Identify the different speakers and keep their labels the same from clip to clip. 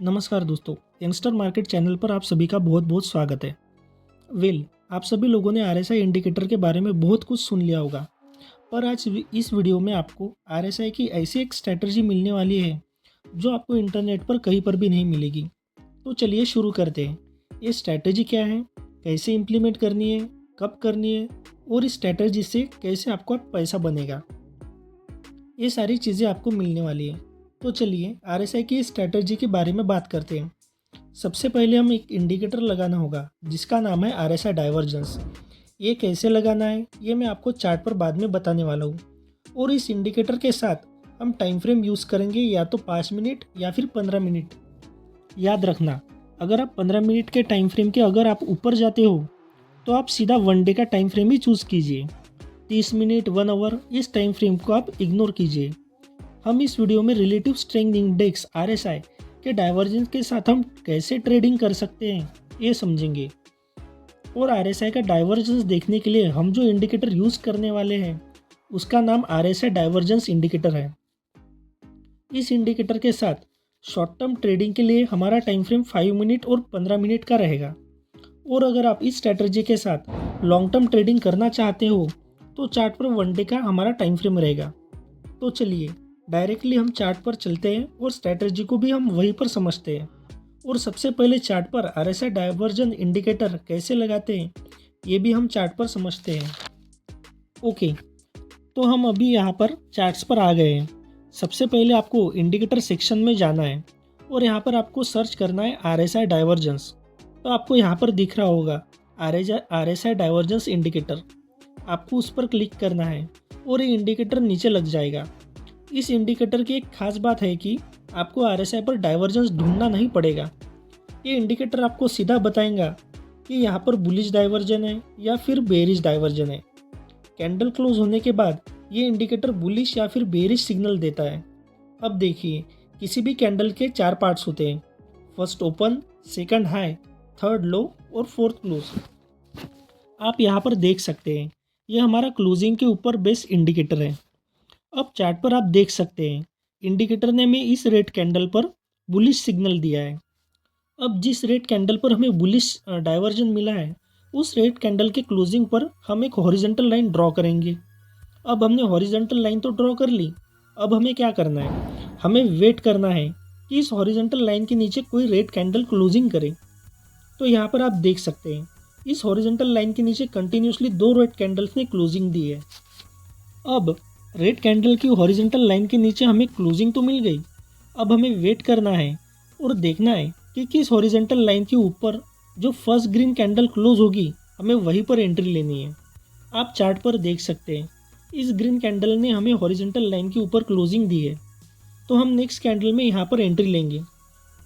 Speaker 1: नमस्कार दोस्तों, youngster market channel पर आप सभी का बहुत बहुत स्वागत है। आप सभी लोगों ने आरएसआई इंडिकेटर के बारे में बहुत कुछ सुन लिया होगा, पर आज इस वीडियो में आपको आरएसआई की ऐसी एक स्ट्रैटेजी मिलने वाली है जो आपको इंटरनेट पर कहीं पर भी नहीं मिलेगी। तो चलिए शुरू करते हैं। ये स्ट्रैटेजी क्या है, कैसे इम्प्लीमेंट करनी है, कब करनी है और इस स्ट्रैटेजी से कैसे आपका पैसा बनेगा, ये सारी चीज़ें आपको मिलने वाली है। तो चलिए आरएसआई की स्ट्रैटेजी के बारे में बात करते हैं। सबसे पहले हम एक इंडिकेटर लगाना होगा जिसका नाम है आरएसआई डाइवर्जेंस। ये कैसे लगाना है ये मैं आपको चार्ट पर बाद में बताने वाला हूँ। और इस इंडिकेटर के साथ हम टाइम फ्रेम यूज़ करेंगे, या तो 5 मिनट या फिर 15 मिनट। याद रखना, अगर आप 15 मिनट के टाइम फ्रेम के अगर आप ऊपर जाते हो तो आप सीधा 1 डे का टाइम फ्रेम ही चूज़ कीजिए। 30 मिनट 1 आवर इस टाइम फ्रेम को आप इग्नोर कीजिए। हम इस वीडियो में रिलेटिव स्ट्रेंथ इंडेक्स आरएसआई के डाइवर्जेंस के साथ हम कैसे ट्रेडिंग कर सकते हैं ये समझेंगे। और आरएसआई का डाइवर्जेंस देखने के लिए हम जो इंडिकेटर यूज़ करने वाले हैं उसका नाम आरएसआई डाइवर्जेंस इंडिकेटर है। इस इंडिकेटर के साथ शॉर्ट टर्म ट्रेडिंग के लिए हमारा टाइम फ्रेम 5 मिनट और 15 मिनट का रहेगा। और अगर आप इस स्ट्रैटेजी के साथ लॉन्ग टर्म ट्रेडिंग करना चाहते हो तो चार्ट पर 1 डे का हमारा टाइम फ्रेम रहेगा। तो चलिए डायरेक्टली हम चार्ट पर चलते हैं और स्ट्रैटेजी को भी हम वहीं पर समझते हैं। और सबसे पहले चार्ट पर आरएसआई डाइवर्जन इंडिकेटर कैसे लगाते हैं ये भी हम चार्ट पर समझते हैं। ओके, तो हम अभी यहाँ पर चार्ट्स पर आ गए हैं। सबसे पहले आपको इंडिकेटर सेक्शन में जाना है और यहाँ पर आपको सर्च करना है आरएसआई डाइवर्जेंस। तो आपको यहाँ पर दिख रहा होगा आरएसआई डाइवर्जेंस इंडिकेटर। आपको उस पर क्लिक करना है और ये इंडिकेटर नीचे लग जाएगा। इस इंडिकेटर की एक खास बात है कि आपको आरएसआई पर डाइवर्जेंस ढूंढना नहीं पड़ेगा। ये इंडिकेटर आपको सीधा बताएगा कि यहाँ पर बुलिश डाइवर्जन है या फिर बेरिश डाइवर्जन है। कैंडल क्लोज होने के बाद ये इंडिकेटर बुलिश या फिर बेरिश सिग्नल देता है। अब देखिए, किसी भी कैंडल के 4 पार्ट्स होते हैं, first open, second high, third लो और फोर्थ क्लोज। आप यहाँ पर देख सकते हैं ये हमारा क्लोजिंग के ऊपर बेस इंडिकेटर है। अब चार्ट पर आप देख सकते हैं इंडिकेटर ने हमें इस रेड कैंडल पर बुलिश सिग्नल दिया है। अब जिस रेड कैंडल पर हमें बुलिश डाइवर्जन मिला है उस रेड कैंडल के क्लोजिंग पर हम एक हॉरिजॉन्टल लाइन ड्रॉ करेंगे। अब हमने हॉरिजॉन्टल लाइन तो ड्रॉ कर ली, अब हमें क्या करना है, हमें वेट करना है कि इस हॉरिजॉन्टल लाइन के नीचे कोई रेड कैंडल क्लोजिंग करे। तो यहाँ पर आप देख सकते हैं इस हॉरिजॉन्टल लाइन के नीचे कंटिन्यूसली 2 रेड कैंडल्स ने क्लोजिंग दी है। अब रेड कैंडल की हॉरिजॉन्टल लाइन के नीचे हमें क्लोजिंग तो मिल गई। अब हमें वेट करना है और देखना है कि किस हॉरिजॉन्टल लाइन के ऊपर जो फर्स्ट ग्रीन कैंडल क्लोज होगी हमें वहीं पर एंट्री लेनी है। आप चार्ट पर देख सकते हैं इस ग्रीन कैंडल ने हमें हॉरिजॉन्टल लाइन के ऊपर क्लोजिंग दी है, तो हम नेक्स्ट कैंडल में यहाँ पर एंट्री लेंगे।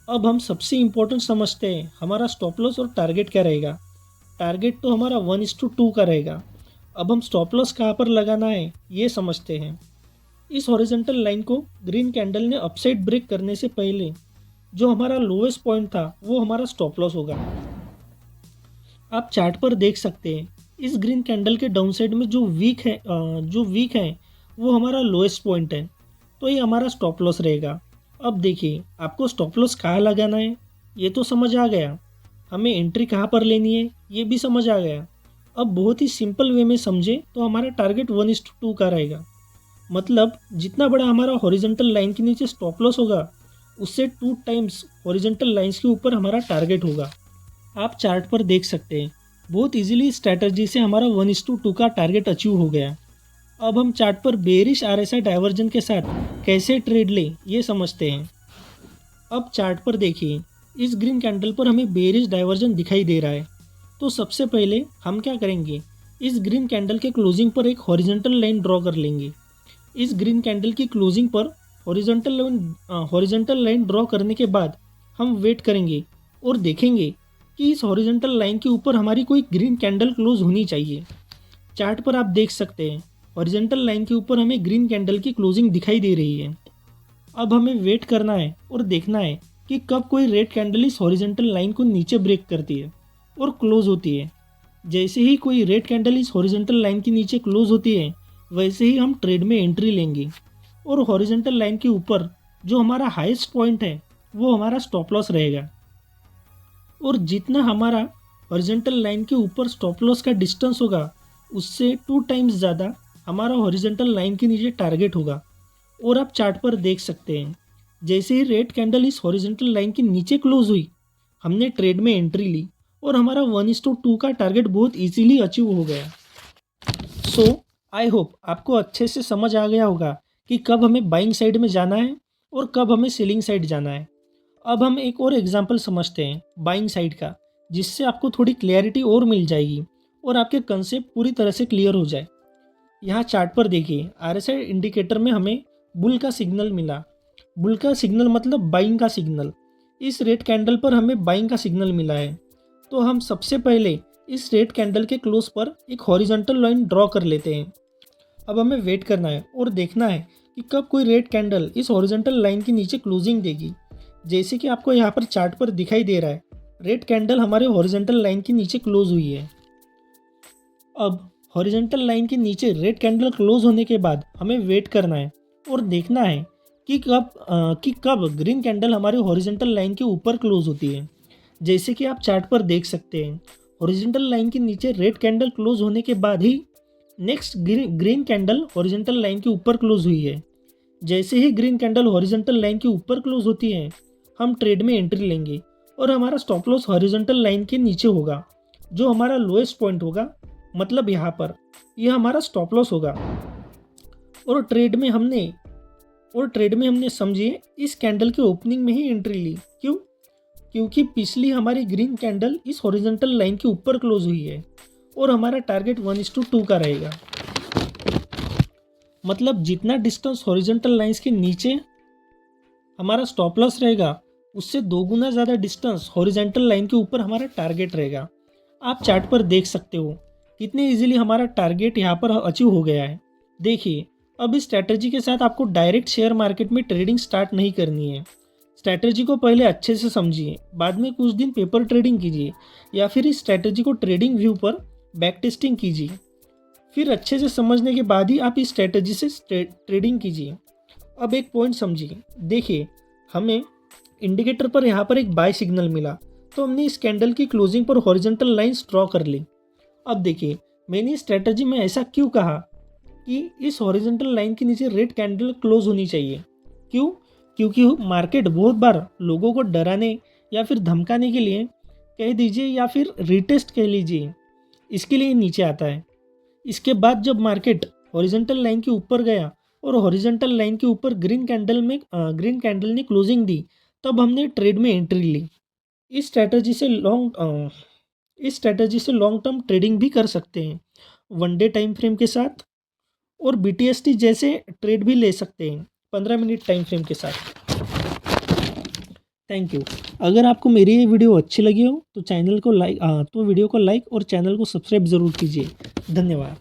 Speaker 1: अब हम सबसे इम्पोर्टेंट समझते हैं हमारा स्टॉप लॉस और टारगेट क्या रहेगा। टारगेट तो हमारा 1:2 का रहेगा। अब हम स्टॉप लॉस कहाँ पर लगाना है ये समझते हैं। इस हॉरिजॉन्टल लाइन को ग्रीन कैंडल ने अपसाइड ब्रेक करने से पहले जो हमारा लोएस्ट पॉइंट था वो हमारा स्टॉप लॉस होगा। आप चार्ट पर देख सकते हैं इस ग्रीन कैंडल के डाउन साइड में जो वीक है वो हमारा लोएस्ट पॉइंट है, तो ये हमारा स्टॉप लॉस रहेगा। अब देखिए, आपको स्टॉप लॉस कहाँ लगाना है ये तो समझ आ गया, हमें एंट्री कहाँ पर लेनी है ये भी समझ आ गया। अब बहुत ही सिंपल वे में समझे तो हमारा टारगेट 1:2 का रहेगा। मतलब जितना बड़ा हमारा हॉरिजॉन्टल लाइन के नीचे स्टॉप लॉस होगा उससे 2 टाइम्स हॉरिजॉन्टल लाइंस के ऊपर हमारा टारगेट होगा। आप चार्ट पर देख सकते हैं बहुत इजीली स्ट्रैटेजी से हमारा 1:2 का टारगेट अचीव हो गया। अब हम चार्ट पर बेरिश आरएसआई डाइवर्जन के साथ कैसे ट्रेड लें ये समझते हैं। अब चार्ट पर देखिए इस ग्रीन कैंडल पर हमें बेरिश डाइवर्जन दिखाई दे रहा है। तो सबसे पहले हम क्या करेंगे, इस ग्रीन कैंडल के क्लोजिंग पर एक हॉरिजॉन्टल लाइन ड्रॉ कर लेंगे। इस ग्रीन कैंडल की क्लोजिंग पर हॉरिजॉन्टल लाइन ड्रॉ करने के बाद हम वेट करेंगे और देखेंगे कि इस हॉरिजॉन्टल लाइन के ऊपर हमारी कोई ग्रीन कैंडल क्लोज होनी चाहिए। चार्ट पर आप देख सकते हैं हॉरिजॉन्टल लाइन के ऊपर हमें ग्रीन कैंडल की क्लोजिंग दिखाई दे रही है। अब हमें वेट करना है और देखना है कि कब कोई रेड कैंडल इस हॉरिजॉन्टल लाइन को नीचे ब्रेक करती है और क्लोज होती है। जैसे ही कोई रेड कैंडल इस हॉरिजॉन्टल लाइन के नीचे क्लोज होती है वैसे ही हम ट्रेड में एंट्री लेंगे। और हॉरिजॉन्टल लाइन के ऊपर जो हमारा हाईएस्ट पॉइंट है वो हमारा स्टॉप लॉस रहेगा। और जितना हमारा हॉरिजॉन्टल लाइन के ऊपर स्टॉप लॉस का डिस्टेंस होगा, उससे 2 टाइम्स ज़्यादा हमारा हॉरिजॉन्टल लाइन के नीचे टारगेट होगा। और आप चार्ट पर देख सकते हैं, जैसे ही रेड कैंडल इस हॉरिजॉन्टल लाइन के नीचे क्लोज हुई, हमने ट्रेड में एंट्री ली और हमारा 1:2 का टारगेट बहुत इजीली अचीव हो गया। सो आई होप आपको अच्छे से समझ आ गया होगा कि कब हमें बाइंग साइड में जाना है और कब हमें सेलिंग साइड जाना है। अब हम एक और एग्जांपल समझते हैं बाइंग साइड का, जिससे आपको थोड़ी क्लैरिटी और मिल जाएगी और आपके कंसेप्ट पूरी तरह से क्लियर हो जाए। यहाँ चार्ट पर देखिए, आरएसआई इंडिकेटर में हमें बुल का सिग्नल मिला। बुल का सिग्नल मतलब बाइंग का सिग्नल। इस रेड कैंडल पर हमें बाइंग का सिग्नल मिला है। तो हम सबसे पहले इस रेड कैंडल के क्लोज पर एक हॉरिजॉन्टल लाइन ड्रॉ कर लेते हैं। अब हमें वेट करना है और देखना है कि कब कोई रेड कैंडल इस हॉरिजॉन्टल लाइन के नीचे क्लोजिंग देगी। जैसे कि आपको यहाँ पर चार्ट पर दिखाई दे रहा है, रेड कैंडल हमारे हॉरिजॉन्टल लाइन के नीचे क्लोज हुई है। अब हॉरिजॉन्टल लाइन के नीचे रेड कैंडल क्लोज होने के बाद हमें वेट करना है और देखना है कि कब ग्रीन कैंडल हमारे हॉरिजॉन्टल लाइन के ऊपर क्लोज होती है। जैसे कि आप चार्ट पर देख सकते हैं, हॉरिजॉन्टल लाइन के नीचे रेड कैंडल क्लोज होने के बाद ही next green candle horizontal line के ऊपर क्लोज हुई है। जैसे ही ग्रीन कैंडल हॉरिजॉन्टल लाइन के ऊपर क्लोज होती है, हम ट्रेड में एंट्री लेंगे और हमारा स्टॉप लॉस हॉरिजॉन्टल लाइन के नीचे होगा, जो हमारा लोएस्ट पॉइंट होगा। मतलब यहाँ पर यह हमारा स्टॉप लॉस होगा। और ट्रेड में हमने समझिए इस कैंडल के ओपनिंग में ही एंट्री ली। क्यों? क्योंकि पिछली हमारी ग्रीन कैंडल इस हॉरिजॉन्टल लाइन के ऊपर क्लोज हुई है और हमारा टारगेट 1:2 का रहेगा। मतलब जितना डिस्टेंस हॉरिजॉन्टल लाइंस के नीचे हमारा स्टॉप लॉस रहेगा, उससे 2 गुना ज़्यादा डिस्टेंस हॉरिजॉन्टल लाइन के ऊपर हमारा टारगेट रहेगा। आप चार्ट पर देख सकते हो कितने इजीली हमारा टारगेट यहाँ पर अचीव हो गया है। देखिए, अब इस स्ट्रैटेजी के साथ आपको डायरेक्ट शेयर मार्केट में ट्रेडिंग स्टार्ट नहीं करनी है। स्ट्रैटेजी को पहले अच्छे से समझिए, बाद में कुछ दिन पेपर ट्रेडिंग कीजिए या फिर इस स्ट्रैटेजी को ट्रेडिंग व्यू पर बैक टेस्टिंग कीजिए। फिर अच्छे से समझने के बाद ही आप इस स्ट्रैटेजी से ट्रेडिंग कीजिए। अब एक पॉइंट समझिए, देखिए हमें इंडिकेटर पर यहाँ पर एक बाय सिग्नल मिला, तो हमने इस कैंडल की क्लोजिंग पर हॉरिजॉन्टल लाइंस ड्रॉ कर ली। अब देखिए, मैंने इस स्ट्रैटेजी में ऐसा क्यों कहा कि इस हॉरिजॉन्टल लाइन के नीचे रेड कैंडल क्लोज होनी चाहिए। क्यों? क्योंकि मार्केट बहुत बार लोगों को डराने या फिर धमकाने के लिए कह दीजिए या फिर रिटेस्ट कह लीजिए, इसके लिए नीचे आता है। इसके बाद जब मार्केट हॉरिजॉन्टल लाइन के ऊपर गया और हॉरिजॉन्टल लाइन के ऊपर ग्रीन कैंडल ने क्लोजिंग दी, तब हमने ट्रेड में एंट्री ली। इस स्ट्रैटेजी से लॉन्ग टर्म ट्रेडिंग भी कर सकते हैं, 1 डे टाइम फ्रेम के साथ, और BTST जैसे ट्रेड भी ले सकते हैं 15 मिनट टाइम फ्रेम के साथ। Thank you. अगर आपको मेरी ये वीडियो अच्छी लगी हो तो वीडियो को लाइक और चैनल को सब्सक्राइब ज़रूर कीजिए। धन्यवाद।